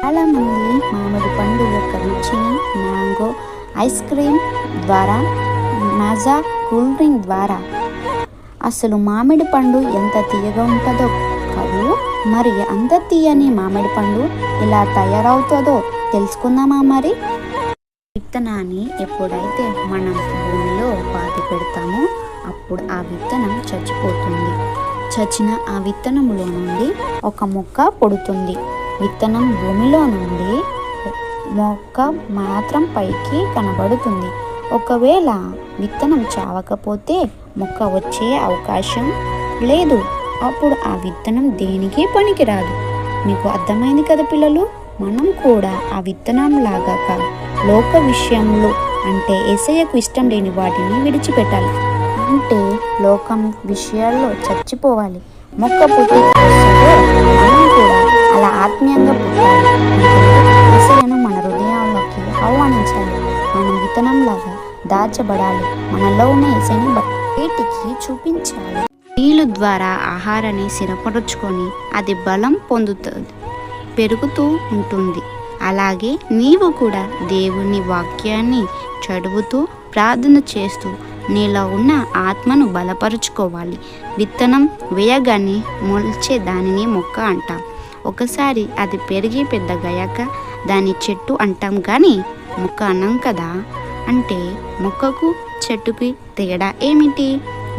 చాలామంది మామిడి పండు యొక్క రుచిని మ్యాంగో ఐస్ క్రీమ్ ద్వారా, మాజా కూల్ డ్రింక్ ద్వారా, అసలు మామిడి పండు ఎంత తీయగా ఉంటుందో కాదు, మరి అంత తీయని మామిడి పండు ఎలా తయారవుతుందో తెలుసుకుందామా మరి. విత్తనాన్ని ఎప్పుడైతే మనం భూమిలో పాతి పెడతామో అప్పుడు ఆ విత్తనం చచ్చిపోతుంది. చచ్చిన ఆ విత్తనంలో నుండి ఒక మొక్క పుడుతుంది. విత్తనం భూమిలో నుండి మొక్క మాత్రం పైకి కనబడుతుంది. ఒకవేళ విత్తనం చావకపోతే మొక్క వచ్చే అవకాశం లేదు. అప్పుడు ఆ విత్తనం దేనికి పనికిరాదు. మీకు అర్థమైంది కదా పిల్లలు? మనం కూడా ఆ విత్తనం లాగా లోక విషయంలో అంటే యేసయ్యకు ఇష్టం లేని వాటిని విడిచిపెట్టాలి. అంటే లోకం విషయాల్లో చచ్చిపోవాలి. మొక్క పుట్టి మనం కూడా అలా ఆత్మీయంగా పుట్టాలి. యేసయ్యను మన హృదయాల్లోకి ఆహ్వానించాలి. మనం విత్తనంలాగా దాచబడాలి. మనలో ఉన్న యేసయ్యని బయటికి చూపించాలి. నీళ్ళు ద్వారా ఆహారాన్ని స్థిరపరుచుకొని అది బలం పొందుతుంది, పెరుగుతూ ఉంటుంది. అలాగే నీవు కూడా దేవుని వాక్యాన్ని చదువుతూ ప్రార్థన చేస్తూ నీలో ఉన్న ఆత్మను బలపరుచుకోవాలి. విత్తనం వేయగానే మొలిచే దానిని మొక్క అంటాం. ఒకసారి అది పెరిగి పెద్దగయ్యాక దాని చెట్టు అంటాం కానీ మొక్క అన్నాం కదా. అంటే మొక్కకు చెట్టుకి తేడా ఏమిటి?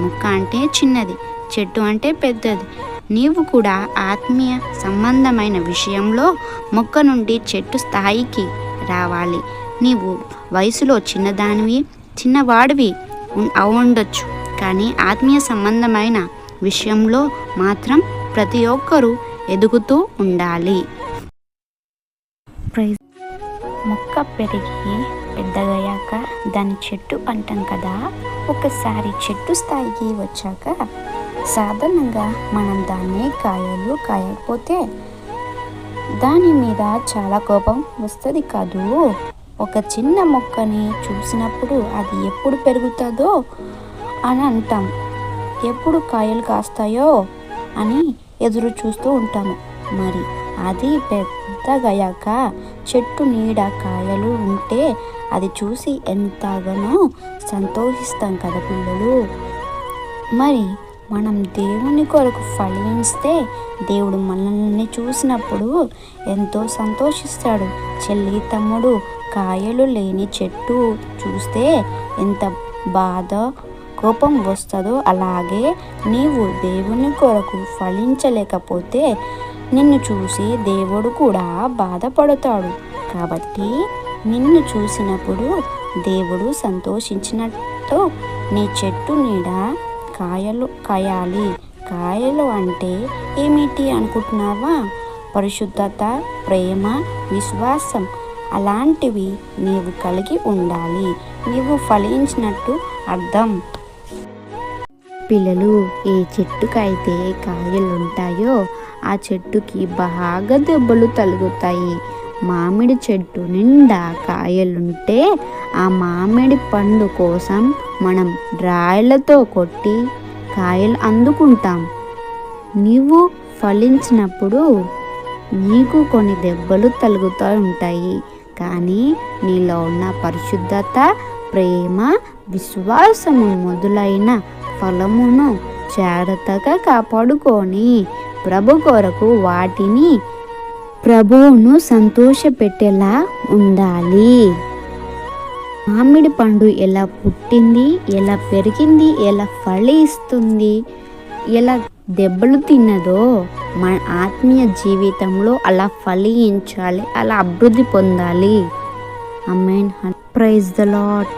మొక్క అంటే చిన్నది, చెట్టు అంటే పెద్దది. నీవు కూడా ఆత్మీయ సంబంధమైన విషయంలో మొక్క నుండి చెట్టు స్థాయికి రావాలి. నీవు వయసులో చిన్నవాడివి ఉండొచ్చు, కానీ ఆత్మీయ సంబంధమైన విషయంలో మాత్రం ప్రతి ఒక్కరూ ఎదుగుతూ ఉండాలి. మొక్క పెరిగి పెద్దగయ్యాక దాని చెట్టు అంటాం కదా. ఒకసారి చెట్టు స్థాయికి వచ్చాక సాధారణంగా మనం దాన్ని కాయకపోతే దాని మీద చాలా కోపం వస్తుంది కాదు. ఒక చిన్న మొక్కని చూసినప్పుడు అది ఎప్పుడు పెరుగుతుందో అని అంటాం, ఎప్పుడు కాయలు కాస్తాయో అని ఎదురు చూస్తూ ఉంటాము. మరి అది పెద్దగయ్యాక చెట్టు నీడ కాయలు ఉంటే అది చూసి ఎంతగానో సంతోషిస్తాం కదా పిల్లలు. మరి మనం దేవుని కొరకు ఫలిస్తే దేవుడు మనల్ని చూసినప్పుడు ఎంతో సంతోషిస్తాడు. చెల్లి తమ్ముడు, కాయలు లేని చెట్టు చూస్తే ఎంత బాధ కోపం వస్తుందో అలాగే నీవు దేవుని కొరకు ఫలించలేకపోతే నిన్ను చూసి దేవుడు కూడా బాధపడతాడు. కాబట్టి నిన్ను చూసినప్పుడు దేవుడు సంతోషించినట్టు నీ చెట్టు నీడ కాయాలి. కాయలు అంటే ఏమిటి అనుకుంటున్నావా? పరిశుద్ధత, ప్రేమ, విశ్వాసం అలాంటివి నీవు కలిగి ఉండాలి. నీవు ఫలించినట్టు అర్థం. పిల్లలు, ఏ చెట్టుకైతే కాయలు ఉంటాయో ఆ చెట్టుకి బాగా దెబ్బలు తగులుతాయి. మామిడి చెట్టు నిండా కాయలుంటే ఆ మామిడి పండు కోసం మనం రాళ్ళతో కొట్టి కాయలు అందుకుంటాం. నీవు ఫలించినప్పుడు నీకు కొన్ని దెబ్బలు తగులుతూ ఉంటాయి, కానీ నీలో ఉన్న పరిశుద్ధత, ప్రేమ, విశ్వాసము మొదలైన ఫలమును జాగ్రత్తగా కాపాడుకొని ప్రభు కొరకు వాటిని ప్రభువును సంతోషపెట్టేలా ఉండాలి. మామిడి పండు ఎలా పుట్టింది, ఎలా పెరిగింది, ఎలా ఫలిస్తుంది, ఎలా దెబ్బలు తిన్నదో మన ఆత్మీయ జీవితంలో అలా ఫలించాలి, అలా అభివృద్ధి పొందాలి. ఆమేన్. Praise the lord.